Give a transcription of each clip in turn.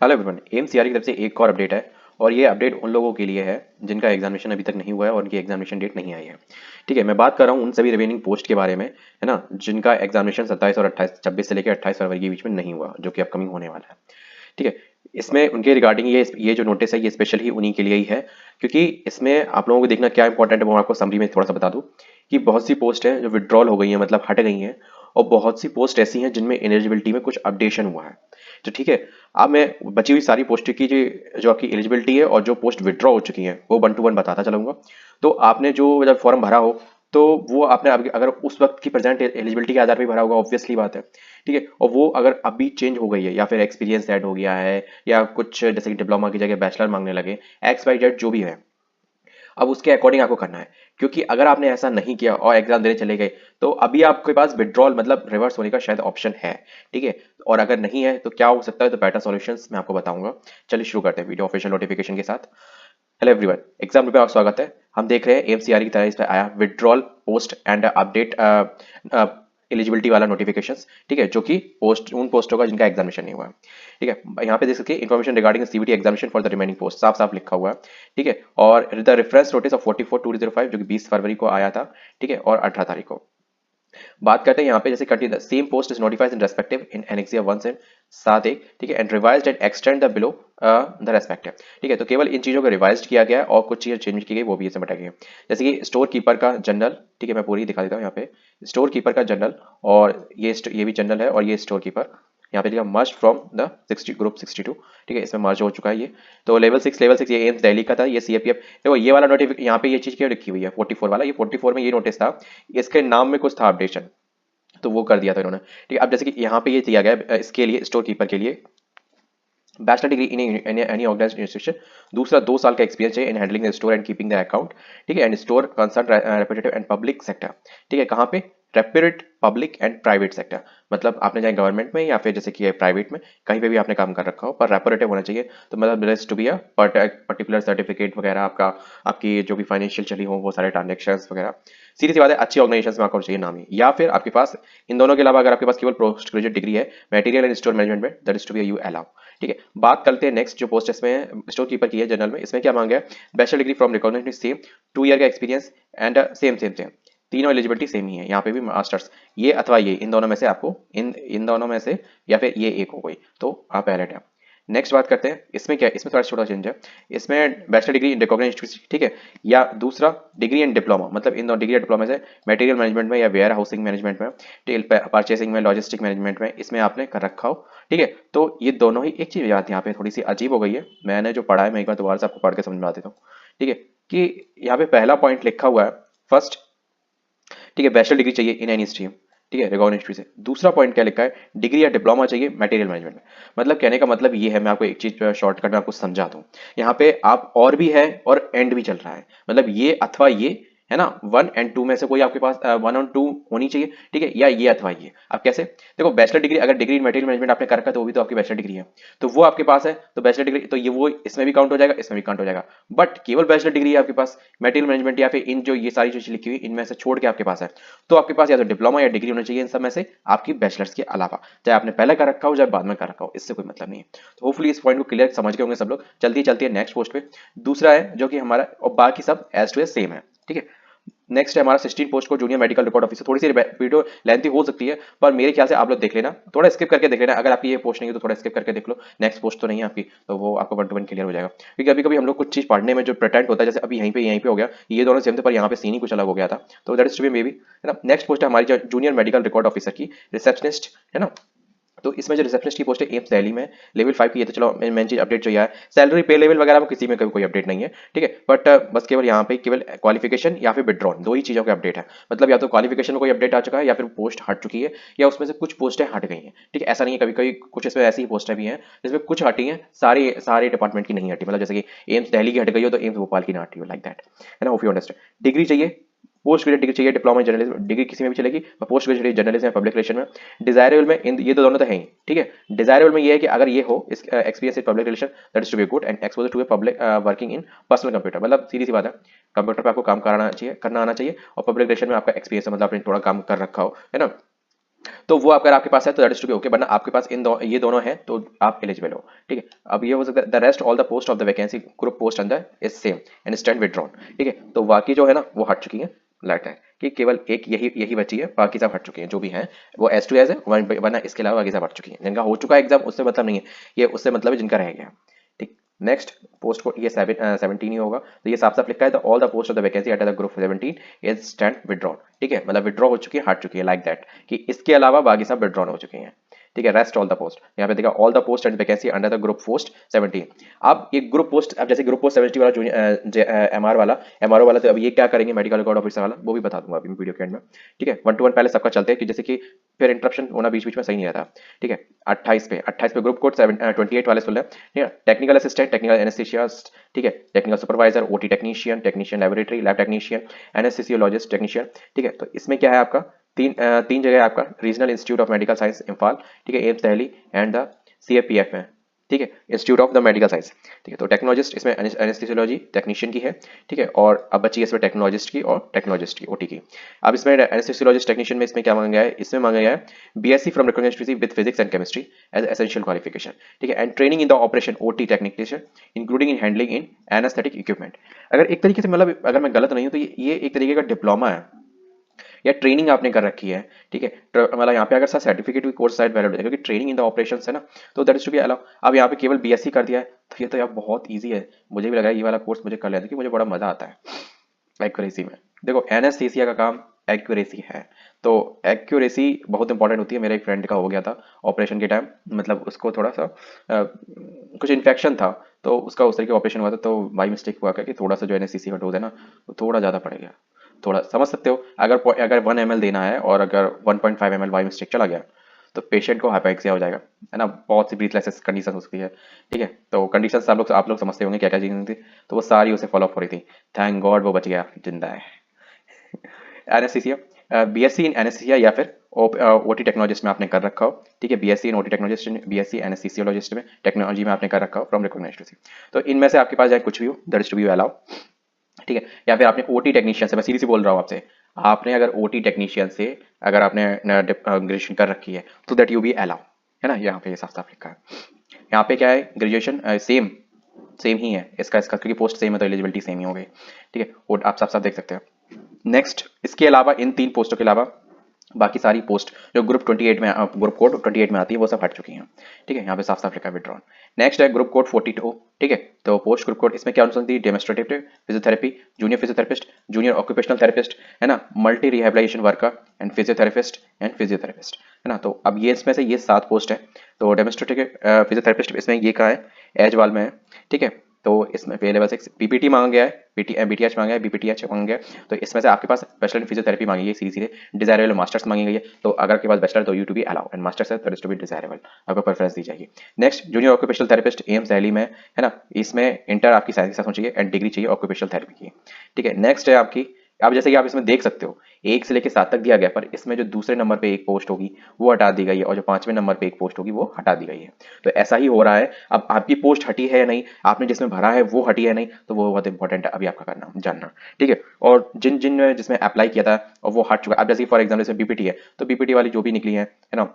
Hello everyone, MCR की तरफ से एक और अपडेट है। और ये अपडेट उन लोगों के लिए है जिनका एग्जामिनेशन अभी तक नहीं हुआ है और उनकी एग्जामिनेशन डेट नहीं आई है। ठीक है, मैं बात कर रहा हूँ उन सभी रिमेनिंग पोस्ट के बारे में, है ना, जिनका एग्जामिनेशन 27 और 28 26 से लेकर 28 फरवरी के बीच में नहीं हुआ, जो कि अपकमिंग होने वाला है। ठीक है, इसमें उनके रिगार्डिंग ये जो नोटिस है ये स्पेशल ही उन्हीं के लिए ही है, क्योंकि इसमें आप लोगों को देखना क्या इंपॉर्टेंट है वो मैं आपको समरी में थोड़ा सा बता दूं कि बहुत सी पोस्ट हैं जो विड्रॉल हो गई हैं, मतलब हट गई हैं। और बहुत सी पोस्ट ऐसी हैं जिनमें एलिजिबिलिटी में कुछ अपडेशन हुआ है। तो ठीक है, अब मैं बची हुई सारी पोस्ट की जो आपकी एलिजिबिलिटी है और जो पोस्ट विड्रॉ हो चुकी हैं वो वन टू वन बताता चलूंगा। तो आपने जो जब फॉर्म भरा हो तो वो आपने अगर उस वक्त की प्रेजेंट एलिजिबिलिटी के आधार पर भरा होगा, ऑब्वियसली बात है। ठीक है, और वो अगर अभी चेंज हो गई है या फिर एक्सपीरियंस ऐड हो गया है या कुछ जैसे कि डिप्लोमा की जगह बैचलर मांगने लगे, एक्स वाई जेड जो भी है, अब उसके अकॉर्डिंग आपको करना है। क्योंकि अगर आपने ऐसा नहीं किया और एग्जाम देने चले गए तो अभी आपके पास विड्रॉल मतलब रिवर्स होने का शायद ऑप्शन है। ठीक है, और अगर नहीं है तो क्या हो सकता है, तो बेटर सॉल्यूशंस मैं आपको बताऊंगा। चलिए शुरू करते हैं वीडियो ऑफिशियल नोटिफिकेशन के साथ। हेलो एवरीवन, एग्जाम में आपका स्वागत है। हम देख रहे हैं एमसीआर की तरह इस पर आया withdrawal post and update eligibility वाला नोटिफिकेशंस। ठीक है, जो कि पोस्ट उन पोस्टों का जिनका एग्जामिनेशन नहीं हुआ है। ठीक है, यहाँ पे देख सकते हैं information regarding CBT examination for the remaining post, साफ साफ लिखा हुआ है। ठीक है, और द रेफरेंस नोटिस ऑफ 44/2005 जो कि 20 फरवरी को आया था। ठीक है, और 18 तारीख को बात करते हैं यहाँ पे, जैसे continue same post is notified in respective in annexure 1 से 7(1). ठीक है, and revised and extend the below the respective. ठीक है, तो केवल इन चीजों को रिवाइज्ड किया गया है और कुछ चीजें चेंज की गई, वो भी इसमें बताई गई है। जैसे कि स्टोर कीपर का जनरल। ठीक है, मैं पूरी दिखा देता हूँ यहाँ पे। स्टोर कीपर का जनरल, और ये भी जनरल है, और ये स्टोर कीपर यहाँ पे लिखा मर्ज फ्रॉम द 60 ग्रुप 62। ठीक है, इसमें मर्ज हो चुका है ये। तो लेवल 6 ये एम्स दिल्ली का था, ये सीएपीएफ। देखो ये वाला नोटिफिकेशन यहाँ पे ये चीज क्यों लिखी हुई है 44 वाला, ये 44 में ये नोटिस था, इसके नाम में कुछ था अपडेशन, तो वो कर दिया था इन्होंने। ठीक है, अब जैसे कि यहाँ पे ये दिया गया है, इसके लिए स्टोर कीपर के लिए bachelor degree in any organised institution, दूसरा 2 साल का एक्सपीरियंस चाहिए in handling the store and keeping the account. ठीक है, and store concern reputative and public sector. ठीक है, कहाँ पे, reputed public and private sector, मतलब आपने चाहे गवर्नमेंट में या फिर जैसे कि प्राइवेट में कहीं पे भी आपने काम कर रखा हो, पर रेपुटेटिव होना चाहिए। तो मतलब to be a particular certificate वगैरह, आपका आपकी जो भी फाइनेंशियल चली हो वो सारे ट्रांजेक्शन्स वगैरह, सीधी सी बात है, अच्छी ऑर्गेनाइजेशन में आपको चाहिए नाम ही, या फिर आपके पास इन दोनों के अलावा अगर आपके पास केवल पोस्ट ग्रेजुएट डिग्री है मटेरियल एंड स्टोर मैनेजमेंट में, that is to be you allow. ठीक है, बात करते हैं नेक्स्ट जो पोस्ट इसमें स्टोर कीपर की है जनरल में, इसमें क्या मांगा है, bachelor degree from recognised same, 2 year का एक्सपीरियंस एंड सेम तीनों एलिजिबिलिटी सेम ही है, यहाँ पे भी मास्टर्स, ये अथवा ये, इन दोनों में से आपको इन दोनों में से या फिर ये एक हो गई तो आप एलिट है। नेक्स्ट बात करते हैं, इसमें क्या है, इसमें थोड़ा छोटा चेंज है। इसमें bachelor degree in recognised institute, ठीक है, या दूसरा डिग्री इन डिप्लोमा, मतलब इन दोनों डिग्री या डिप्लोमा से मटेरियल मैनेजमेंट में या वेयर हाउसिंग मैनेजमेंट में, टेल परचेसिंग में, लॉजिस्टिक मैनेजमेंट में, इसमें आपने कर रखा हो। ठीक है, तो ये दोनों ही एक चीज याद यहाँ पे थोड़ी सी अजीब हो गई है, मैंने जो पढ़ा है मैं एक बार दोबारा से आपको पढ़ के समझा देता हूँ। ठीक है, कि यहाँ पे पहला पॉइंट लिखा हुआ है फर्स्ट, ठीक है, बैचलर डिग्री चाहिए इन एनी स्ट्रीम, ठीक है, रिकॉग्नाइज्ड इंस्टीट्यूट से। दूसरा पॉइंट क्या लिखा है, डिग्री या डिप्लोमा चाहिए मटेरियल मैनेजमेंट में। मतलब कहने का मतलब ये है, मैं आपको एक चीज शॉर्टकट में आपको समझा दूं, यहाँ पे आप और भी है और एंड भी चल रहा है, मतलब ये अथवा ये, है ना, 1 और 2 में से कोई आपके पास 1 और 2 होनी चाहिए। ठीक है, या ये अथवा ये, अब कैसे, देखो बैचलर डिग्री, अगर डिग्री इन मटेरियल मैनेजमेंट आपने कर रखा है तो वो भी तो आपकी बैचलर डिग्री है, तो वो आपके पास है, तो बैचलर डिग्री तो ये वो इसमें भी काउंट हो जाएगा, इसमें भी काउंट हो जाएगा। बट केवल बैचलर डिग्री है आपके पास मटेरियल मैनेजमेंट या फिर इन जो ये सारी चीजें लिखी हुई इनमें से छोड़ के आपके पास है, तो आपके पास या तो डिप्लोमा या डिग्री होना चाहिए इन सब में से, आपकी बैचलर्स के अलावा, चाहे आपने पहले कर रखा हो चाहे बाद में कर रखा हो, इससे कोई मतलब नहीं है। तो होपफुली इस पॉइंट को क्लियर समझ गए होंगे सब लोग। चलती है नेक्स्ट पोस्ट पे। दूसरा है जो कि हमारा, और बाकी सब एज टू एज सेम है। ठीक है, नेक्स्ट है हमारा 16 पोस्ट को जूनियर मेडिकल रिकॉर्ड ऑफिसर। थोड़ी सी वीडियो लेंथी हो सकती है, पर मेरे ख्याल से आप लोग देख लेना, थोड़ा स्किप करके देख लेना, अगर आपकी ये पोस्ट नहीं है तो थोड़ा स्किप करके देख लो, नेक्स्ट पोस्ट तो नहीं है आपकी, तो वो आपको 1 to 1 क्लियर हो जाएगा। क्योंकि अभी कभी हम लोग कुछ चीज पढ़ने में जो प्रिटेंड होता है, जैसे अभी यहीं पे हो गया, ये दोनों सेम थे पर यहाँ पे सीन ही कुछ अलग हो गया था, तो that is to be maybe, है ना। नेक्स्ट पोस्ट है हमारी जूनियर मेडिकल रिकॉर्ड ऑफिसर की, रिसेप्शनिस्ट, है ना। तो इसमें जो रिसेप्शनिस्ट की पोस्ट है एम्स दिल्ली में, लेवल 5 की, ये तो चलो मेन चीज अपडेट जो है, सैलरी पे लेवल वगैरह में किसी में कोई अपडेट नहीं है। ठीक है, बट बस केवल यहाँ पे केवल क्वालिफिकेशन या फिर विड्रॉन, दो ही चीजों के अपडेट है, मतलब या तो क्वालिफिकेशन में कोई अपडेट आ चुका है या फिर पोस्ट हट चुकी है, या उसमें से कुछ पोस्टें हट गई हैं। ठीक है, ऐसा नहीं है, कभी कभी कुछ इसमें ऐसी पोस्टें भी हैं जिसमें कुछ हटी हैं, सारे सारे डिपार्टमेंट की नहीं हटी, मतलब जैसे कि एम्स दिल्ली की हट गई हो तो एम्स भोपाल की ना हटी हो, लाइक दैट, है ना, होप यू अंडरस्टैंड। डिग्री चाहिए, पोस्ट ग्रेजुएट डिग्री चाहिए, डिप्लोमा जर्नलिज्म डिग्री किसी में भी चलेगी, और पोस्ट ग्रेजुएट जर्नलिज्म या पब्लिक रिलेशन में। डिजायरेबल में इन ये तो दोनों तो हैं ही। ठीक है, डिजायरेबल में ये है कि अगर ये हो, इस experience in public relation, that is to be good, and exposure to a public working in personal computer, मतलब सीधी सी बात है, कंप्यूटर पे आपको काम कराना चाहिए, करना आना चाहिए, और पब्लिक रिलेशन में आपका एक्सपीरियंस मतलब आपने थोड़ा काम कर रखा हो, है ना। तो वो अगर आपके पास है तो that is to be okay, वरना आपके पास ये दोनों हैं तो आप एलिजिबल हो। ठीक है, अब ये हो सकता है the rest all the post of the vacancy group post under is same and stand withdrawn. ठीक है, तो बाकी जो है ना वो हट चुकी है, लगता है कि केवल एक यही यही बची है, बाकी सब हट चुके हैं जो भी हैं, वो एज टू एज है, वरना इसके अलावा बाकी सब हट चुकी हैं। जिनका हो चुका है एग्जाम उससे मतलब नहीं है, ये उससे मतलब है जिनका रह गया। ठीक, नेक्स्ट पोस्ट को ये 17 ही होगा, तो ये साफ साफ लिखा है the all the post of the vacancy at the group 17 is stand withdrawn. ठीक है, मतलब विड्रॉ हो चुकी है, हट चुकी है, लाइक दैट कि इसके अलावा बाकी सब विड्रॉन हो चुके हैं। ठीक है, रेस्ट ऑल द पोस्ट, यहाँ पे देखा all the post and vacancy under the group post 17। अब ये ग्रुप पोस्ट, अब जैसे ग्रुप पोस्ट 70 वाला जूनियर एमआरओ वाला, तो अब ये क्या करेंगे मेडिकल रिकॉर्ड ऑफिसर वाला, वो भी बता दूंगा अभी वीडियो के एंड में। ठीक है, 1 to 1 पहले सबका चलते हैं कि जैसे कि फिर इंटरप्शन होना बीच बीच में सही नहीं रहता। ठीक है, 28 पे ग्रुप कोड 28 वाले सुन लें। ठीक है, टेक्निकल असिस्टेंट, टेक्निकल एनेस्थीसिस्ट, ठीक है, technical supervisor, OT technician, technician laboratory, lab technician, anaesthesiologist technician. ठीक है, तो इसमें क्या है आपका तीन जगह है आपका regional institute of Medical science Imphal, ठीक है, AIIMS Delhi and the CAPF में। ठीक है, institute of the medical science. ठीक है, तो टेक्नोलॉजिस्ट इसमें एनेस्थीसियोलॉजी टेक्नीशियन की है। ठीक है, और अब बची है इसमें टेक्नोलॉजिस्ट की और टेक्नोलॉजिस्ट की ओटी की। अब इसमें एनेस्थीसियोलॉजिस्ट टेक्नीशियन में इसमें क्या मांगा गया है, इसमें मांगा गया है BSc from recognised with physics and chemistry as essential qualification. ठीक है, and training in the operation OT technician including in handling in anaesthetic equipment. अगर एक तरीके से मतलब अगर मैं गलत नहीं हूं तो ये एक तरीके का डिप्लोमा है या ट्रेनिंग आपने कर रखी है। ठीक है, मतलब यहाँ पे अगर सर सर्टिफिकेट भी कोर्स साइड वैलिड है क्योंकि ट्रेनिंग इन द ऑपरेशंस है ना, तो that is to be allow. अब यहाँ पे केवल बीएससी कर दिया है तो ये तो यार बहुत ईजी है, मुझे भी लगा ये वाला कोर्स मुझे कर लेना क्योंकि मुझे बड़ा मजा आता है एक्यूरेसी में। देखो एनेस्थीसिया का काम एक्यूरेसी है, तो एक्यूरेसी बहुत इंपॉर्टेंट होती है। मेरे एक फ्रेंड का हो गया था ऑपरेशन के टाइम, मतलब उसको थोड़ा सा कुछ इन्फेक्शन था, तो उसका उस तरह के ऑपरेशन हुआ था, तो बाई मिस्टेक हुआ कि थोड़ा सा जो एनेस्थीसिया का डोज है ना वो थोड़ा ज़्यादा पड़ गया। थोड़ा समझ सकते हो, अगर 1 ml देना है और अगर 1.5 ml बाई मिस्टेक चला गया तो पेशेंट को हाइपोक्सिया हो जाएगा, है ना, बहुत सी ब्रीथलेस कंडीशन हो सकती है। ठीक है, तो कंडीशन आप लोग समझते होंगे क्या क्या चीज़ें थी, तो वो सारी उसे फॉलो अप हो रही थी। थैंक गॉड वो बच गया, जिंदा है। एनेस्थीसिया, बीएससी इन एनेस्थीसिया या फिर ओटी टेक्नोलॉजिस्ट में आपने कर रखा हो। ठीक है, BSc in OT technologist, BSc anaesthesiologist में टेक्नोलॉजी में आपने कर रखा हो फ्रॉम रिकॉग्नाइज्ड। तो इनमें से आपके पास चाहे कुछ भी हो that is to be allow. ठीक है, या फिर आपने ओटी टेक्नीशियन से, मैं सीधी सी बोल रहा हूँ आपसे, आपने अगर ओटी टेक्नीशियन से अगर आपने ग्रेजुएशन कर रखी है तो दैट यू बी अलाउ, है ना, यहाँ पे साफ साफ लिखा है। यहाँ पे क्या है, ग्रेजुएशन सेम सेम ही है इसका इसका क्योंकि पोस्ट सेम है तो एलिजिबिलिटी सेम ही हो गई। ठीक है, और आप साफ साफ देख सकते हैं। नेक्स्ट, इसके अलावा इन 3 पोस्टों के अलावा बाकी सारी पोस्ट जो ग्रुप 28 में ग्रुप कोड 28 में आती है वो सब हट चुकी हैं। ठीक है, यहाँ पे साफ साफ लिखा है विड्रॉन। नेक्स्ट है ग्रुप कोड 42। ठीक है, तो पोस्ट ग्रुप कोड इसमें क्या हो सकती है, demonstrative physiotherapy, junior physiotherapist, junior occupational therapist, है ना, multi rehabilitation worker and physiotherapist, है ना। तो अब ये इसमें से ये 7 पोस्ट है। तो डेमोन्स्ट्रेटिव फिजियोथेरेपिस्ट इसमें ये कहाँ है, एजवाल में है। ठीक है, तो इसमें पे लेवल 6 पीपीटी मांगा गया है, बीटीएच मांगा है, बीपीटीएच मांगा गया है। तो इसमें से आपके पास बैचलर इन फिजियोथेरेपी मांगी है सीधे सीधे, डिजायरेबल मास्टर्स मांगी गई है। तो अगर आपके पास बैचलर तो you to be allow and masters है तो टू बी डिजायरेबल, आपको प्रेफरेंस दी जाएगी। Next, junior occupational therapist AIIMS Delhi में, है ना, इसमें इंटर आपकी साइंस के साथ होनी चाहिए एंड डिग्री चाहिए ऑक्यूपेशनल थेरेपी की। ठीक है, नेक्स्ट है आपकी, अब जैसे कि आप इसमें देख सकते हो 1 से लेकर 7 तक दिया गया, पर इसमें जो दूसरे नंबर पे एक पोस्ट होगी वो हटा दी गई है और जो 5वें नंबर पे एक पोस्ट होगी वो हटा दी गई है। तो ऐसा ही हो रहा है। अब आपकी पोस्ट हटी है या नहीं, आपने जिसमें भरा है वो हटी है नहीं, तो वो बहुत इंपॉर्टेंट है अभी आपका करना जानना। ठीक है, और जिन जिन जिसमें अप्लाई किया था और वो हट चुका है, अब जैसे फॉर एग्जाम्पल इसमें बीपीटी है तो बीपीटी वाली जो भी निकली है ना,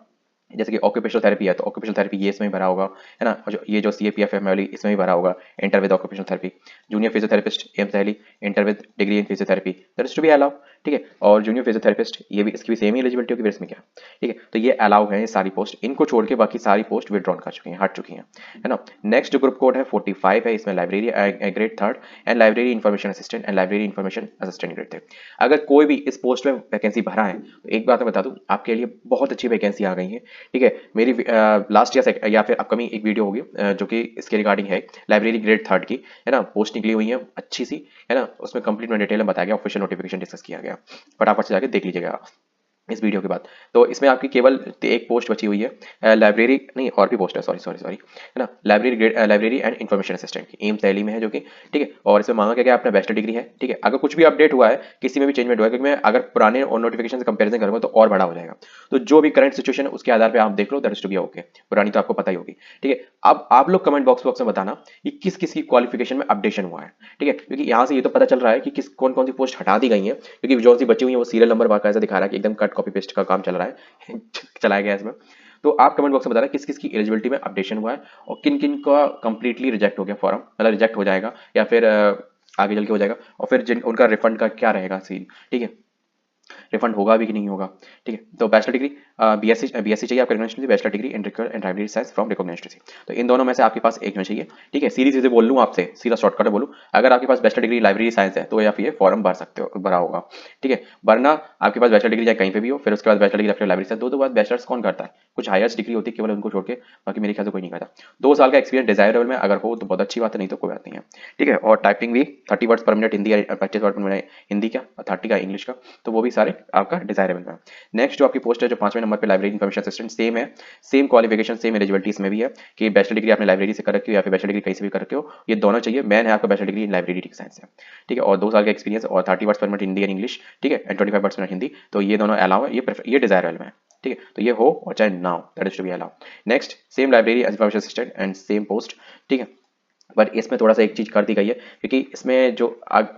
जैसे कि ऑक्यूपेशनल थेरेपी है तो ऑक्यूपेशनल थेरेपी ये इसमें ही भरा होगा, है ना, और जो ये जो सीएपीएफ है वाली इसमें भी भरा होगा, inter with occupational therapy. Junior physiotherapist AIIMS Delhi, inter with degree in physiotherapy, that is to be allow. ठीक है, और जूनियर फिजियोथेरेपिस्ट ये भी, इसकी भी सेम ही एलिजिबिलिटी होगी, फिर इसमें क्या। ठीक है, तो ये अलाउ है ये सारी पोस्ट, इनको छोड़ के बाकी सारी पोस्ट विड्रॉन कर चुकी हैं, हट चुकी हैं, है ना। नेक्स्ट जो ग्रुप कोड है 45 है, इसमें library grade 3 and library information assistant and library information assistant grade 3। अगर कोई भी इस पोस्ट में वैकेंसी भरा है तो एक बात मैं बता दूं, आपके लिए बहुत अच्छी वैकेंसी आ गई है। ठीक है, मेरी लास्ट या फिर अपकमिंग एक वीडियो होगी जो कि इसके रिगार्डिंग है, लाइब्रेरी ग्रेड 3 की, है ना, पोस्ट निकली हुई है अच्छी सी, है ना, उसमें कंप्लीट में डिटेल में बताया गया, ऑफिशियल नोटिफिकेशन डिस्कस किया गया, फटाफट से जाके देख लीजिएगा इस वीडियो के बाद। तो इसमें आपकी केवल एक पोस्ट बची हुई है, लाइब्रेरी नहीं और भी पोस्ट है, सॉरी सॉरी सॉरी, है ना, लाइब्रेरी एंड इन्फॉर्मेशन असिस्टेंट की, एम्स दिल्ली में है जो कि। ठीक है, और इसमें मांगा क्या गया आपने बैचलर डिग्री है। ठीक है, अगर कुछ भी अपडेट हुआ है, किसी में भी चेंजमेंट हुआ है, क्योंकि मैं अगर पुराने और नोटिफिकेशन से कंपेरिजन करूंगा तो और बड़ा हो जाएगा, तो जो भी करंट सिचुएशन है उसके आधार पर आप देख लो, that is to be okay, पुरानी तो आपको पता ही होगी। ठीक है, अब आप लोग कमेंट बॉक्स में बताना कि किस किस की क्वालिफिकेशन में अपडेशन हुआ है, ठीक है, क्योंकि यहाँ से ये तो पता चल रहा है कि किस कौन कौन सी पोस्ट हटा दी गई है, क्योंकि जो सी बची हुई है वो सीरियल नंबर बाकायदा दिखा रहा है कि एकदम कट कॉपी पेस्ट का काम चल रहा है चलाया गया है इसमें। तो आप कमेंट बॉक्स में बताना किस किस की एलिजिबिलिटी में अपडेशन हुआ है और किन किन का कंप्लीटली रिजेक्ट हो गया फॉर्म, मतलब रिजेक्ट हो जाएगा या फिर आगे चल के हो जाएगा, और फिर जिन उनका रिफंड का क्या रहेगा सीन, ठीक है, रिफंड होगा भी कि नहीं होगा, ठीक है। तो बैचलर डिग्री बीएससी चाहिए आपका recognition, bachelor degree in library science from recognition. तो इन दोनों में से आपके पास एक में चाहिए, ठीक है। सीधी सीधे बोल लूँ आपसे, सीधा शॉर्टकट में बोलूँ, अगर आपके पास बैचलर डिग्री लाइब्रेरी साइंस है तो या फिर ये फॉर्म भर सकते हो, भरा होगा, ठीक है। वरना आपके पास बैचलर डिग्री या कहीं पे भी हो, फिर उसके बाद बैचलर डिग्री फिर लाइब्रेरी साइंस, दो बाद बैचलर्स कौन करता है, कुछ हायर डिग्री होती है केवल उनको छोड़ के, बाकी मेरे ख्याल से कोई नहीं करता। 2 साल का एक्सपीरियंस डिजायरेबल में अगर हो तो बहुत अच्छी बात है, नहीं तो कोई बात नहीं है, ठीक है। और टाइपिंग भी 30 वर्ड्स पर मिनट हिंदी, 25 वर्ड पर मिनट हिंदी का, 30 का इंग्लिश का, तो वो भी सारे आपका डिजायरेबल में। नेक्स्ट जो आपकी पोस्ट है जो 5वें नंबर पे लाइब्रेरी इन्फॉर्मेशन असिस्टेंट, सेम है, सेम क्वालिफिकेशन सेम एलिजिबिलिटी इसमें भी है कि बैचलर डिग्री आपने लाइब्रेरी से कर रखी हो या फिर बैचलर डिग्री कहीं से भी कर रखे हो, ये दोनों चाहिए। मैन है आपका बैचलर डिग्री इन लाइब्रेरी साइंस है, ठीक है, और 2 साल का एक्सपीरियंस और 30 वर्ड्स पर मिनट हिंदी एंड इंग्लिश, ठीक है, एंड 25 वर्ड्स पर मिनट हिंदी, तो ये दोनों अलाउ है, ये डिजायरेबल में है, ठीक है। तो ये हो और चाहे ना हो, that is to be allow. Next same library information assistant and same post, ठीक है। बट इसमें थोड़ा सा एक चीज कर दी गई है, क्योंकि इसमें जो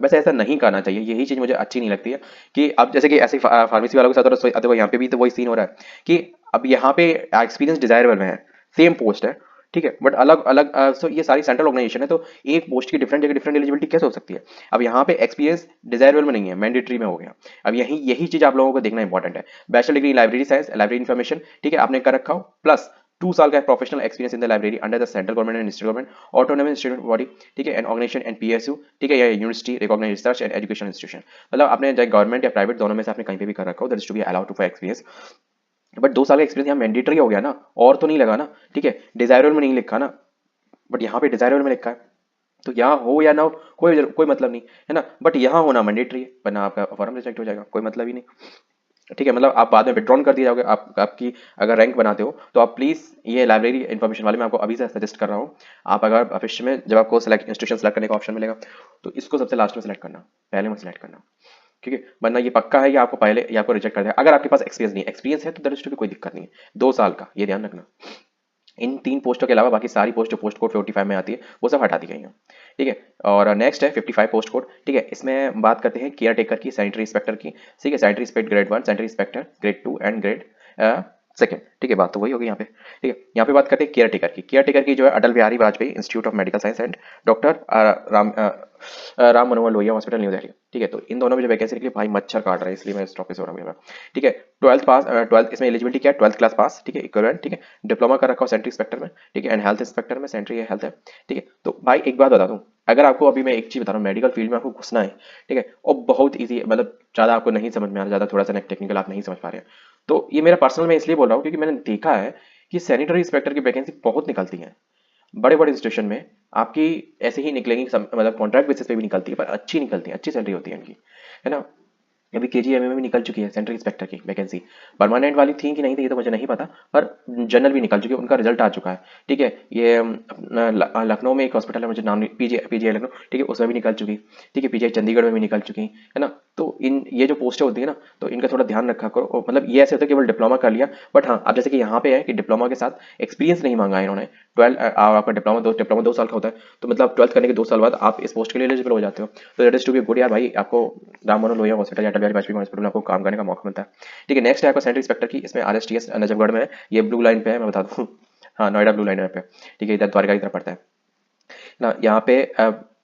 वैसे ऐसा नहीं करना चाहिए, यही चीज मुझे अच्छी नहीं लगती है कि अब जैसे कि ऐसे फार्मेसी वालों के साथ हो रहा है, यहाँ पे भी तो वही सीन हो रहा है कि अब यहाँ पे एक्सपीरियंस डिजायरेबल में है, सेम पोस्ट है, ठीक है, बट अलग अलग सो ये सारी सेंट्रल ऑर्गेनाइजेशन है, तो एक पोस्ट की डिफरेंट जगह डिफरेंट एलिजिबिलिटी कैसे हो सकती है। अब यहाँ पे एक्सपीरियंस डिजायरेबल में नहीं है, मैंडेटरी में हो गया। अब यही यही चीज आप लोगों को देखना इंपॉर्टेंट है। Bachelor degree library science library information, ठीक है, आपने कर रखा हो, प्लस 2 साल का professional experience in the library under the central government and state government autonomous student body, ठीक है, एंड ऑर्गेनाइजेशन एंड पीएसयू, ठीक है, या university recognised research and education institution, मतलब आपने चाहे गवर्नमेंट या प्राइवेट दोनों में से आपने कहीं पे भी कर रखा हो, that is to be allowed to for experience. But 2 साल का एक्सपीरियंस यहाँ मैंडेटरी हो गया ना, और तो नहीं लगा ना, ठीक है, डिजायरेबल में नहीं लिखा ना, बट यहाँ पे डिजायरेबल में लिखा है, तो यहाँ हो या ना हो कोई मतलब नहीं है ना, बट यहाँ होना मैंडेटरी है, वरना आपका फॉर्म रिजेक्ट हो जाएगा, कोई मतलब ही नहीं, ठीक है। मतलब आप बाद में विड्रॉन कर दिए जाओगे, आपकी अगर रैंक बनाते हो तो आप प्लीज ये लाइब्रेरी इन्फॉर्मेशन वाले मैं आपको अभी से सजेस्ट कर रहा हूँ, आप अगर भविष्य में जब आपको सेलेक्ट इंस्टीट्यूशन सेलेक्ट करने का ऑप्शन मिलेगा तो इसको सबसे लास्ट में सेलेक्ट करना, पहले में सेलेक्ट करना, क्योंकि वरना ये पक्का है कि आपको पहले या आपको रिजेक्ट कर देगा। अगर आपके पास एक्सपीरियंस नहीं है, एक्सपीरियंस है तो दरिष्ट की कोई दिक्कत नहीं है, 2 साल का, ये ध्यान रखना। इन 3 पोस्टों के अलावा बाकी सारी पोस्ट जो पोस्ट कोड 55 में आती है वो सब हटा दी गई हैं, ठीक है। और नेक्स्ट है 55 पोस्ट कोड, ठीक है, इसमें बात करते हैं केयर टेकर की, सैनिटरी इंस्पेक्टर की, ठीक है, sanitary inspector grade 1, sanitary inspector grade 2 and grade second, ठीक है, बात तो वही होगी यहाँ पे, ठीक है। यहाँ पे बात करते हैं केयर टेकर की, केयर टेकर की जो है Atal Bihari Vajpayee Institute of Medical Science and doctor Ram Manohar Lohia Hospital New Delhi, ठीक है। तो इन दोनों में जो वैकेंसी निकली, भाई मच्छर काट रहा है इसलिए मैं स्टॉप पे सो रहा हूँ, ठीक है। 12th पास, 12th इसमें एलिजिबिलिटी क्या है, 12th क्लास पास, ठीक है, इक्विवेलेंट, ठीक है, डिप्लोमा कर रखा हो सैनिटरी इंस्पेक्टर में, ठीक है, एंड हेल्थ इंस्पेक्टर में, सैनिटरी हेल्थ है, ठीक है। तो भाई एक बात बता दूं, अगर आपको अभी मैं एक चीज बता रहा हूँ, मेडिकल फील्ड में आपको घुसना है, ठीक है, और बहुत ईजी है, मतलब ज्यादा आपको नहीं समझ में आ रहा, ज्यादा थोड़ा सा टेक्निकल आप नहीं समझ पा रहे हैं, तो ये मेरा पर्सनल मैं इसलिए बोल रहा हूँ क्योंकि मैंने देखा है कि सैनिटरी इंस्पेक्टर की वैकेंसी बहुत निकलती है, बड़े बड़े इंस्टीट्यूशन में आपकी ऐसे ही निकलेंगी, मतलब कॉन्ट्रैक्ट बेसिस पे भी निकलती है, पर अच्छी निकलती है, अच्छी सैलरी होती है इनकी, है ना। अभी केजीएमए में भी निकल चुकी है सेंट्रल इंस्पेक्टर की वैकेंसी, परमानेंट वाली थी कि नहीं थी ये तो मुझे नहीं पता, पर जनरल भी निकल चुकी है, उनका रिजल्ट आ चुका है, ठीक है। ये अपना लखनऊ में एक हॉस्पिटल है, मुझे नाम नहीं, पीजीआई लखनऊ, ठीक है, उसमें भी निकल चुकी, ठीक है, पीजीआई चंडीगढ़ में भी निकल चुकी है ना। तो इन ये जो पोस्टें होती है ना, तो इनका थोड़ा ध्यान रखा करो, मतलब ये ऐसे होता है केवल डिप्लोमा कर लिया, बट हाँ अब जैसे कि यहाँ पे है कि डिप्लोमा के साथ एक्सपीरियंस नहीं मांगा है इन्होंने, 12 आपका डिप्लोमा 2 साल का होता है, तो मतलब 12th करने के 2 साल बाद आप इस पोस्ट के लिए एलिजिबल हो जाते हो, तो that is to be good यार भाई, आपको राम मनोहर लोहिया हॉस्पिटल या अटल बिहारी वाजपेयी हॉस्पिटल में आपको काम करने का मौका मिलता है, ठीक है। नेक्स्ट है आपका सेंट्रल इंस्पेक्टर की, इसमें आरएसटीएस नजफगढ़ में है, ये ब्लू लाइन पे है, मैं बता दूँ हाँ नोएडा ब्लू लाइन पे, ठीक है, इधर द्वारका की तरफ पड़ता है ना। यहाँ पे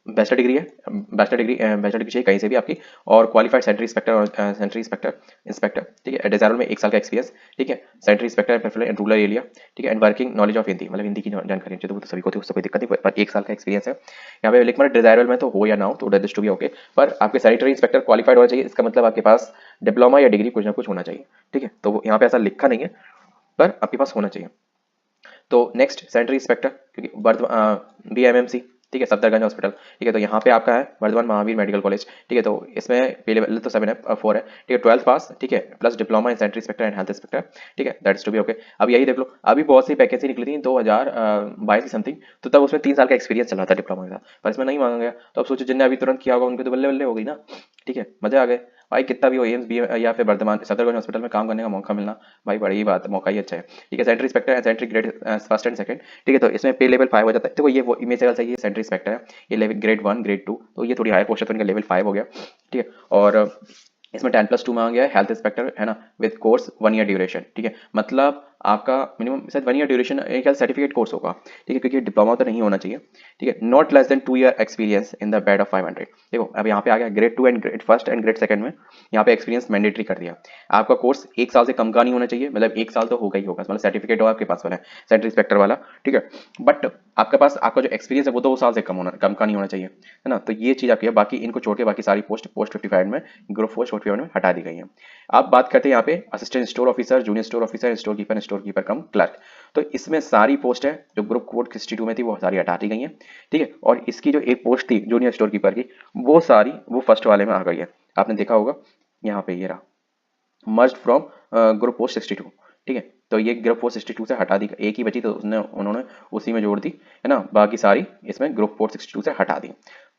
बैचलर डिग्री है, बैचलर डिग्री चाहिए कहीं से भी आपकी, और क्वालिफाइड सेंट्री इंस्पेक्टर और सेंट्री इंस्पेक्टर, ठीक है, डिजायरेबल में 1 साल का एक्सपीरियंस, ठीक है, sanitary inspector preferable in rural area, ठीक है, and working knowledge of Hindi, मतलब हिंदी की जानकारी चाहिए, तो वो तो सभी को थी, उससे कोई दिक्कत नहीं, पर 1 साल का एक्सपीरियंस है यहाँ पे लिख, मतलब डिजायरेबल में तो हो या ना हो, तो दैट टू बी ओके, पर आपके सैनिटरी इंस्पेक्टर क्वालिफाइड होना चाहिए, इसका मतलब आपके पास डिप्लोमा या डिग्री कुछ ना कुछ होना चाहिए, ठीक है, तो यहाँ पे ऐसा लिखा नहीं है, पर आपके पास होना चाहिए। तो नेक्स्ट सैनिटरी इंस्पेक्टर, क्योंकि वर्धमान बीएमएमसी, ठीक है, सफदरगंज हॉस्पिटल, ठीक है, तो यहाँ पे आपका है वर्धमान महावीर मेडिकल कॉलेज, ठीक है, तो इसमें पे लेवल तो 7 है, 4 है, ठीक है, 12th पास, ठीक है, plus diploma in sanitary inspector and health inspector, ठीक है, दैट्स टू बी ओके। अब यही देख लो, अभी बहुत सी वैकेंसी निकली थी 2022 की समथिंग, तो तब उसमें 3 साल का एक्सपीरियंस चल रहा था डिप्लोमा के साथ, पर इसमें नहीं मांगा गया, तो अब सोचो जिनने अभी तुरंत किया होगा उनके तो बल्ले बल्ले हो गई ना, ठीक है, मजे आ गए। भाई कितना भी हो एम्स बी या फिर वर्धमान सदरगंज हॉस्पिटल में काम करने का मौका मिलना भाई बड़ी बात, मौका ही अच्छा है। ठीक है, सेंट्री इंस्पेक्टर है, sanitary grade first and second. ठीक है, तो इसमें पे लेवल 5 हो जाता है। देखो ये वो इमेज से सही है, सेंट्री इंस्पेक्टर है, ये लेवल ग्रेड 1 ग्रेड 2, तो ये थोड़ी हायर पोस्ट है तो इनका लेवल 5 हो गया। ठीक है, और इसमें 10+2 मांगा गया है, हेल्थ इंस्पेक्टर है ना, विद कोर्स 1 ईयर ड्यूरेशन। ठीक है, मतलब आपका मिनिमम शायद 1 ईयर ड्यूरेशन एक सर्टिफिकेट कोर्स होगा। ठीक है, क्योंकि डिप्लोमा तो नहीं होना चाहिए। ठीक है, not less than 2 year experience in the bed of 500। देखो अब यहाँ पे आ गया grade 2 and grade first and grade second में यहाँ पे एक्सपीरियंस मैंडेटरी कर दिया। आपका कोर्स 1 साल से कम का नहीं होना चाहिए, मतलब 1 साल तो होगा ही होगा, मतलब सर्टिफिकेट हो आपके पास वाला है सेंट्री इंस्पेक्टर वाला। ठीक है, बट आपके पास आपका जो एक्सपीरियंस है वो 2 साल से कम का नहीं होना चाहिए, है ना। तो ये चीज आपकी है, बाकी इनको छोड़ के बाकी सारी पोस्ट 55 में, ग्रुप 4 में हटा दी गई है। अब बात करते हैं यहाँ पे assistant store officer, junior store officer, store keeper cum clerk. तो इसमें सारी पोस्ट है जो ग्रुप कोड 62 में थी वो सारी हटा दी गई है। ठीक है, और इसकी जो एक पोस्ट थी जूनियर स्टोर कीपर की वो सारी वो फर्स्ट वाले में आ गई है। आपने देखा होगा यहाँ पे ये रहा, मर्ज फ्रॉम ग्रुप पोस्ट 62। ठीक है, तो ये ग्रुप पोस्ट 62 से हटा दी, एक ही बची तो उन्होंने उसी में जोड़ दी, है ना, बाकी सारी इसमें ग्रुप पोस्ट 62 से हटा दी।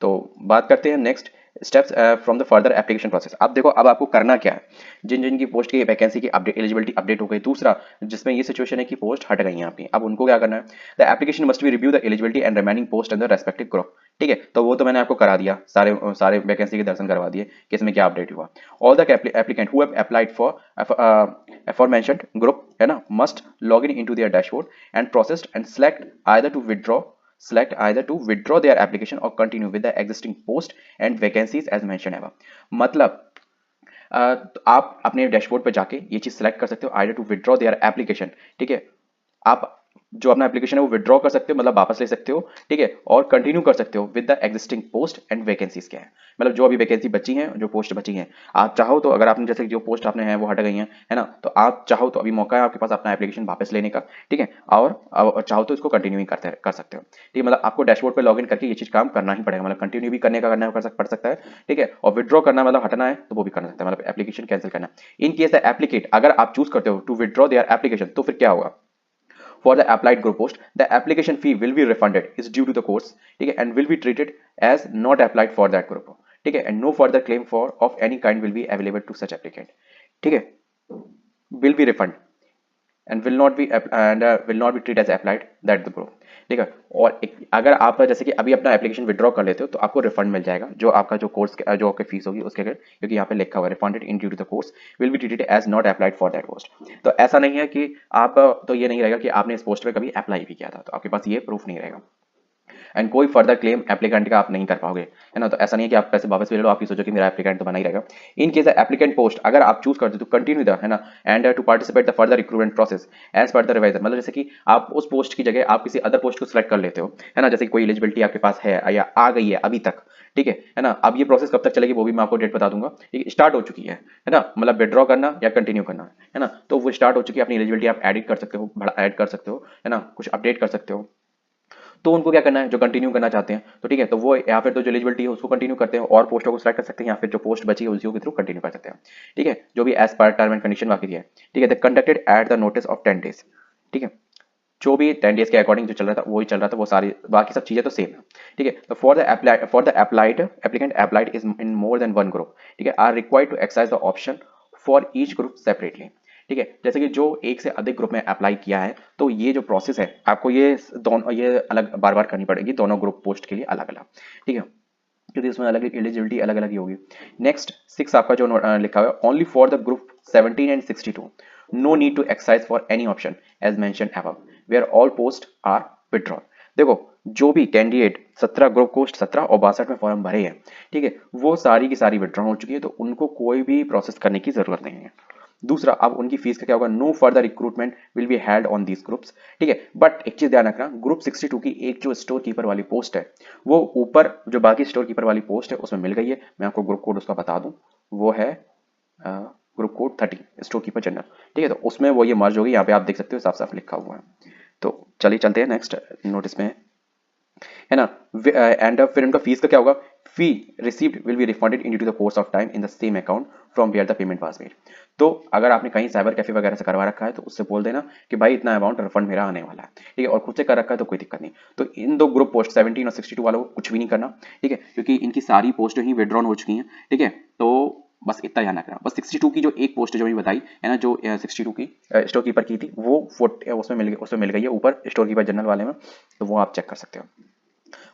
तो बात करते हैं next steps from the further application process. अब देखो अब आपको करना क्या है, जिन जिन की पोस्ट की वैकेंसी की अपडेट एलिजिबिलिटी अपडेट हो गई, दूसरा जिसमें ये सिचुएशन है कि पोस्ट हट गई है आपकी, अब उनको क्या करना है, the application must be review the eligibility and remaining post in the respective group. ठीक है, तो वो तो मैंने आपको करा दिया, सारे सारे वैकेंसी के दर्शन करवा दिए कि इसमें क्या अपडेट हुआ। All the applicant who have applied for aforementioned group है ना must log in into their dashboard and processed and select either to withdraw their application or continue with the existing post and vacancies as mentioned above। मतलब तो आप अपने dashboard पे जाके ये चीज सेलेक्ट कर सकते हो, either to withdraw their application. ठीक है, आप जो अपना एप्लीकेशन है वो विड्रॉ कर सकते हो, मतलब वापस ले सकते हो। ठीक है, और कंटिन्यू कर सकते हो with the existing post and vacancies क्या है, मतलब जो अभी वैकेंसी बची हैं, जो पोस्ट बची हैं, आप चाहो तो अगर आपने जैसे जो पोस्ट आपने है वो हट गई है ना, तो आप चाहो तो अभी मौका है आपके पास अपना एप्लीकेशन वापस लेने का। ठीक है, और चाहो तो इसको कंटिन्यू ही कर सकते हो। ठीक है, मतलब आपको डैशबोर्ड पर लॉग इन करके ये चीज काम करना ही पड़ेगा, मतलब कंटिन्यू भी करना पड़ सकता है। ठीक है, और विड्रॉ करना मतलब हटना है तो वो भी कर सकता है, मतलब एप्लीकेशन कैंसिल करना। इन केस द एप्लीकेट, अगर आप चूज करते हो टू विड्रॉ देयर एप्लीकेशन तो फिर क्या होगा, for the applied group post the application fee will be refunded is due to the course। ठीक है, and will be treated as not applied for that group। ठीक है, and no further claim for of any kind will be available to such applicant। ठीक है, will be refund and will not be treated as applied that the group। ठीक है, और अगर आप जैसे कि अभी अपना एप्लीकेशन विड्रॉ कर लेते हो तो आपको रिफंड मिल जाएगा, जो आपका जो कोर्स जो आपकी फीस होगी उसके, क्योंकि यहाँ पे लिखा हुआ है refunded in due to the course will be treated as not applied for that post. तो ऐसा नहीं है कि आप, तो ये नहीं रहेगा कि आपने इस पोस्ट पे कभी अप्लाई भी किया था, तो आपके पास ये प्रूफ नहीं रहेगा। एंड कोई फर्दर क्लेम एप्लीकेंट का आप नहीं कर पाओगे, है ना। तो ऐसा नहीं है कि आप पैसे वापस ले लो, आप ये सोचो कि मेरा एप्लीकेंट तो बना ही रहेगा। इन केस एप्लीकेंट पोस्ट अगर आप चूज करते हो तो कंटिन्यू द, है ना, and to participate the further recruitment process as per the reviser, मतलब जैसे कि आप उस पोस्ट की जगह आप किसी अदर पोस्ट को सिलेक्ट कर लेते हो, है ना, जैसे कोई एलिजिबिलिटी आपके पास है या आ गई है अभी तक। ठीक है ना, अब ये प्रोसेस कब तक चलेगी वो भी मैं आपको डेट बता दूंगा। स्टार्ट हो चुकी है ना, मतलब विड्रॉ करना या कंटिन्यू करना, है ना, तो वो स्टार्ट हो चुकी है। अपनी एलिजिबिलिटी आप एडिट कर सकते हो, ऐड कर सकते हो, है ना, कुछ अपडेट कर सकते हो। तो उनको क्या करना है, जो कंटिन्यू करना चाहते हैं तो ठीक है, तो वो या फिर तो जो एलिजिबिलिटी है उसको कंटिन्यू करते हैं और पोस्टों को सिलेक्ट कर सकते हैं, या फिर जो पोस्ट बची है उसी के थ्रू कंटिन्यू कर सकते हैं। ठीक है, जो भी as per term and condition बाकी है। ठीक है, conducted at the notice of 10 days. ठीक है, जो भी 10 डेज के अकॉर्डिंग जो चल रहा था वही चल रहा था, वो सारी बाकी सब चीजें तो सेम है। ठीक है, तो for the applied applicant applied is in more than one group, ठीक है, are required to exercise the option for each group separately. ठीक है, जैसे कि जो एक से अधिक ग्रुप में अप्लाई किया है तो ये जो प्रोसेस है आपको ये दोनों ये अलग बार बार करनी पड़ेगी, दोनों ग्रुप पोस्ट के लिए अलग अलग। ठीक है, क्योंकि इसमें अलग एलिजिबिलिटी अलग अलग ही होगी। नेक्स्ट 6 आपका जो लिखा हुआ है, only for the group 17 and 62 no need to exercise for any option as mention above where all post are withdrawn. देखो जो भी कैंडिडेट 17 ग्रुप पोस्ट 17 और 62 में फॉर्म भरे हैं, ठीक है, वो सारी की सारी विथड्रॉ हो चुकी है, तो उनको कोई भी प्रोसेस करने की जरूरत नहीं है। दूसरा, अब उनकी फीस का क्या होगा, no further recruitment will be held on these groups. ठीक है, बट एक चीज ध्यान रखना, ग्रुप 62 की एक जो स्टोर कीपर वाली पोस्ट है वो ऊपर जो बाकी स्टोर कीपर वाली पोस्ट है उसमें मिल गई है। मैं आपको ग्रुप कोड उसका बता दूं, वो है group code 30 store keeper general. ठीक है, तो उसमें वो ये मर्ज होगी, यहाँ पे आप देख सकते हो साफ साफ लिखा हुआ है। तो चलिए चलते हैं नेक्स्ट नोटिस में, है ना। एंड फिर इनका फीस का क्या होगा, fee received will be refunded in due to the course of time in the same account from where the payment was made. तो अगर आपने कहीं साइबर कैफे वगैरह से करवा रखा है तो उससे बोल देना कि भाई इतना अमाउंट रिफंड मेरा आने वाला है। ठीक है, और खुद से कर रखा है तो कोई दिक्कत नहीं। तो इन दो ग्रुप पोस्ट 17 और 62 वालों को कुछ भी नहीं करना। ठीक है, क्योंकि इनकी सारी पोस्ट ही विड्रॉन हो चुकी हैं। ठीक है, तो बस इतना ध्यान रखना। बस 62 की जो एक पोस्ट जो मैंने बताई है ना, जो 62 की स्टोर कीपर की थी, वो उसमें मिल गई है ऊपर स्टोर कीपर जनरल वाले में, तो वो आप चेक कर सकते हो।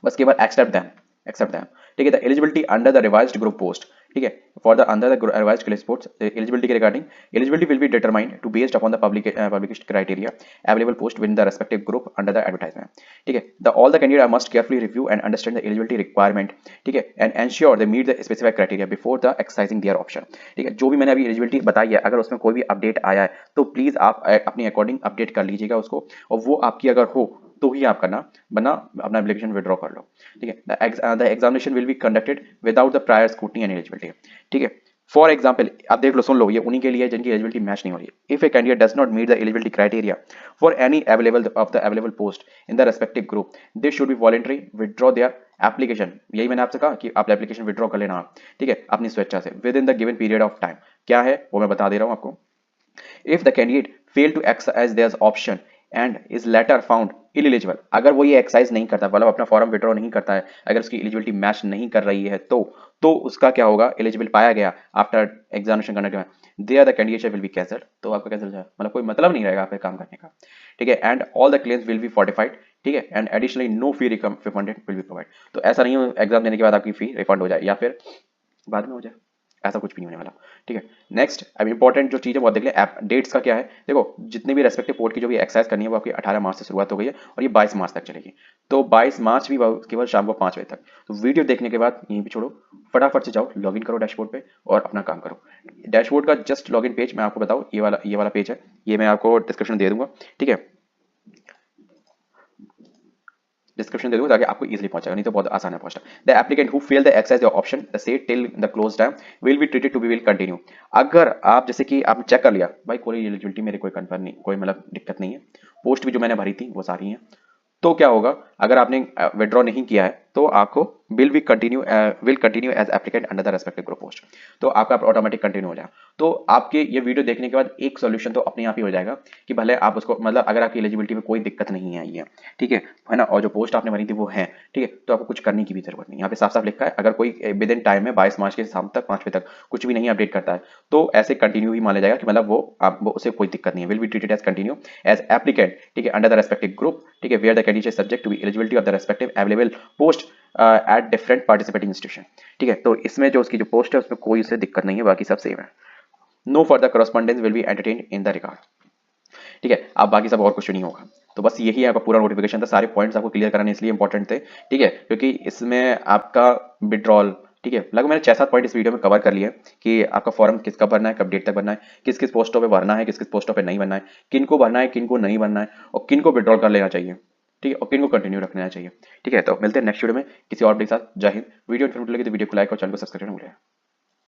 बस केवल एक्सेप्ट दैम। ठीक है, the eligibility under the revised group post. ठीक है, for the under the revised clip post eligibility के regarding eligibility will be determined to based upon the publication criteria available post with the respective group under the advertisement. ठीक है, the all the candidate must carefully review and understand the eligibility requirement. ठीक है, and ensure they meet the specified criteria before the exercising their option. ठीक है, जो भी मैंने अभी एलिजिबिलिटी बताई है, अगर उसमें कोई भी अपडेट आया है तो प्लीज आप अपने अकॉर्डिंग अपडेट कर लीजिएगा उसको, और वो आपकी अगर हो तो ही आप करना, वरना अपना एप्लीकेशन विड्रॉ कर लो। ठीक है, the examination will be conducted without the prior scrutiny and eligibility. ठीक है, फॉर एग्जाम्पल आप देख लो, सुन लो, ये उन्हीं के लिए जिनकी एलिजिबिलिटी मैच नहीं हो रही है। If a candidate does not meet the eligibility criteria for any available of the available post in the respective group, they should be voluntary withdraw their application. यही मैंने आपसे कहा कि आप एप्लीकेशन विड्रॉ कर लेना। ठीक है, अपनी स्वेच्छा से with in the given period of time. क्या है वो मैं बता दे रहा हूं आपको। If the candidate fail to exercise their option and is later found ineligible, अगर वो ये एक्सरसाइज नहीं करता, मतलब अपना फॉर्म विड्रॉ नहीं करता है, अगर उसकी एलिजिबिलिटी मैच नहीं कर रही है, तो उसका क्या होगा, एलिजिबल पाया गया आफ्टर एग्जामिनेशन करने के बाद, there the candidate will be cancelled, तो आपका कैंसिल जाएगा, मतलब कोई मतलब नहीं रहेगा आपके काम करने का। ठीक है, and all the claims will be fortified. ठीक है, and additionally no fee refunded will be provide. तो ऐसा नहीं हो एग्जाम देने के बाद आपकी फी रिफंड हो जाए या फिर बाद में हो जाए, ऐसा कुछ भी नहीं होने वाला। ठीक है, नेक्स्ट अब इंपॉर्टेंट जो चीज़ है वो देख ले, ऐप डेट्स का क्या है। देखो, जितने भी रेस्पेक्टिव पोर्ट की जो भी एक्सरसाइज करनी है वो आपकी 18 मार्च से शुरुआत हो गई है और ये 22 मार्च तक चलेगी। तो 22 मार्च भी केवल शाम को 5 बजे तक। तो वीडियो देखने के बाद यहीं पे छोड़ो, फटाफट से जाओ, लॉगिन करो डैशबोर्ड पे और अपना काम करो। डैशबोर्ड का जस्ट लॉगिन पेज मैं आपको बताऊँ, ये वाला पेज है, ये मैं आपको डिस्क्रिप्शन दे दूंगा। ठीक है, डिस्क्रिप्शन दे दूंगा ताकि आपको इजीली पहुंचेगा, नहीं तो बहुत आसान है पहुंचना। The applicant who fail the exercise your option the say till the close time will be treated to be will continue. अगर आप जैसे कि आपने चेक कर लिया भाई कोई एलिजिबिलिटी मेरे कोई कंफर्म नहीं, कोई मतलब दिक्कत नहीं है, पोस्ट भी जो मैंने भरी थी वो सारी हैं, तो क्या होगा, अगर आपने विड्रॉ नहीं किया है तो आपको will continue as applicant under the respective group post, तो आपका ऑटोमेटिक कंटिन्यू हो जाएगा। तो आपके ये वीडियो देखने के बाद एक सॉल्यूशन तो अपने आप ही हो जाएगा कि भले आप उसको, मतलब अगर आपकी एलिजिबिलिटी में कोई दिक्कत नहीं आई है, ठीक है ना, और जो पोस्ट आपने भरी थी वो है, ठीक है, तो आपको कुछ करने की भी जरूरत नहीं। यहाँ पे साफ साफ लिखा है, अगर कोई विद इन टाइम में 22 मार्च के शाम तक 5 बजे तक कुछ भी नहीं अपडेट करता है तो ऐसे कंटिन्यू ही माना जाएगा कि मतलब वो उसे कोई दिक्कत नहीं है, will be treated as continue as applicant. ठीक है, अंडर द रेस्पेक्टिव ग्रुप। ठीक है, where the candidate subject to be eligibility of the respective available post at different participating institution. ठीक है, तो इसमें जो उसकी जो पोस्ट है उसमें कोई उसे दिक्कत नहीं है, बाकी सब सेम है। No further correspondence will be entertained in the regard. ठीक है, अब बाकी सब और कुछ नहीं होगा। तो बस यही आपका पूरा नोटिफिकेशन था, सारे पॉइंट्स आपको क्लियर कराने इसलिए इंपॉर्टेंट थे। ठीक है, क्योंकि इसमें आपका विड्रॉल, ठीक है, लगभग मैंने 6-7 पॉइंट इस वीडियो में कवर कर लिए कि आपका फॉर्म किसका भरना है, कब डेट तक भरना है, किस किस पोस्टों पे भरना है, किस किस पोस्टों पे नहीं भरना है, किन को भरना है, किन को नहीं भरना है, और किन को विड्रॉल कर लेना चाहिए। ठीक है, और किन को कंटिन्यू रखना चाहिए। ठीक है, तो मिलते हैं नेक्स्ट वीडियो में किसी और के साथ। जय हिंद। वीडियो इन्फॉर्मेटिव लगी तो वीडियो को लाइक और चैनल को सब्सक्राइब करना भूलें।